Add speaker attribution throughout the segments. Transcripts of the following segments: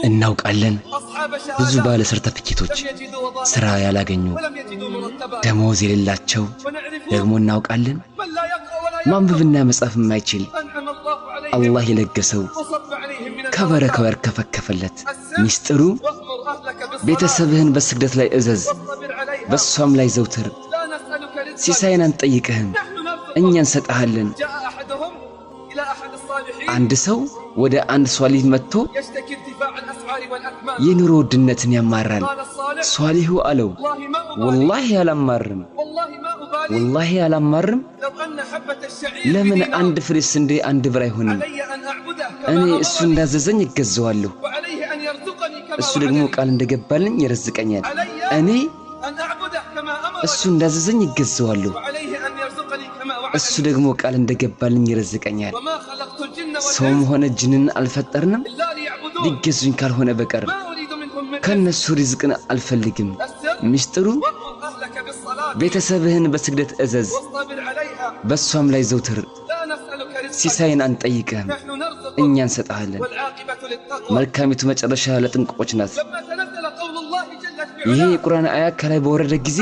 Speaker 1: እናውቃለን ብዙ ባለ ሰርተፊኬቶች ስራ ያላገኙ ደሞዝ የሌላቸው ደግሞ እናውቃለን ማንበብና መጻፍ የማይችል አላህ የለገሰው ከበረከው ያርከፈከፈለት ሚስጥሩ ቤተሰብህን በስግደት ላይ እዘዝ በሷም ላይ ዘውትር ሲሳይን አንጠይቅህም እኛ እንሰጣለን አንድ ሰው ወደ አንድ ሷሊህ መጥቶ የኑሮ ውድነትን ያማራል ሷሊሁ አለው ወላሂ አላማርም ለምን አንድ ፍሬ ስንዴ አንድ ብር አይሆንም እኔ እሱ እንዳዘዘኝ ይገዛዋለሁ እሱ ደግሞ ቃል እንደገባልኝ ይረዝቀኛል እኔ እሱ እንዳዘዘኝ ይገዛዋለሁ እሱ ደግሞ ቃል እንደገባልኝ ይረዝቀኛል ሰውም ሆነ ጅንን አልፈጠርንም ሊገዙኝ ካልሆነ በቀር ከነሱ ሪዝቅን አልፈልግም ሚስጥሩ ቤተሰብህን በስግደት እዘዝ በሷም ላይ ዘውትር ሲሳይን አንጠይቅህም እኛ እንሰጣለን መልካሚቱ መጨረሻ ለጥንቆች ናት ይሄ የቁርአን አያ ከላይ በወረደ ጊዜ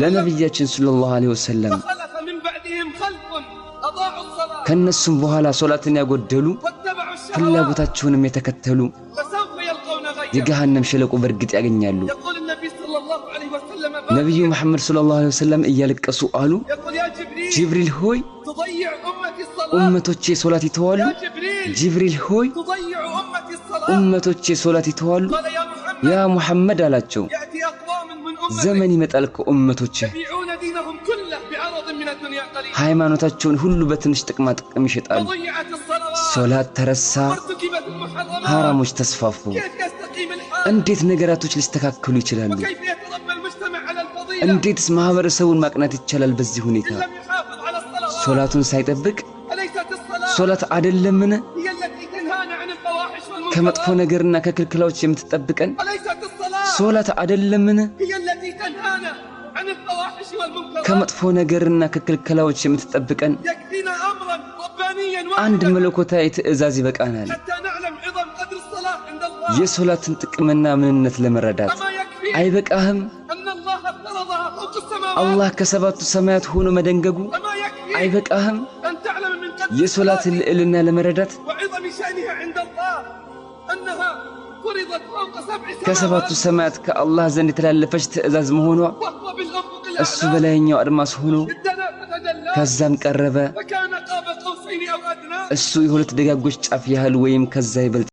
Speaker 1: ለነብያችን ሰለላሁ ዐለይሂ ወሰለም ከነሱም በኋላ ሶላትን ያጎደሉ ፍላጎታቸውንም የተከተሉ የገሃነም ሸለቆ በርግጥ ያገኛሉ ነብዩ መሐመድ ሰለላሁ ዐለይሂ ወሰለም እያለቀሱ አሉ ጅብሪል ሆይ ኡመቶቼ ሶላት ይተዋሉ ጅብሪል ሆይ ኡመቶቼ ሶላት ይተዋሉ ያ ሙሐመድ አላቸው ዘመን ይመጣል ከኡመቶቼ ሃይማኖታቸውን ሁሉ በትንሽ ጥቅማ ጥቅም ይሸጣሉ ሶላት ተረሳ ሐራሞች ተስፋፉ እንዴት ነገራቶች ሊስተካከሉ ይችላሉ እንዴትስ ማህበረሰቡን ማቅናት ይችላል በዚህ ሁኔታ ሶላቱን ሳይጠብቅ ሶላት አይደለምን ከመጥፎ ነገርና ከክልክላዎች የምትጠብቀን ሶላት አይደለምን ከመጥፎ ነገርና ከክልክላዎች የምትጠብቀን አንድ መለኮታዊ ትእዛዝ ይበቃናል የሶላትን ጥቅምና ምንነት ለመረዳት አይበቃህም አላህ ከሰባቱ ሰማያት ሆኖ መደንገጉ አይበቃህም የሶላትን ልዕልና ለመረዳት ከሰባቱ ሰማያት ከአላህ ዘንድ የተላለፈች ትእዛዝ መሆኗ እሱ በላይኛው አድማስ ሆኖ ከዛም ቀረበ እሱ የሁለት ደጋጎች ጫፍ ያህል ወይም ከዛ ይበልጥ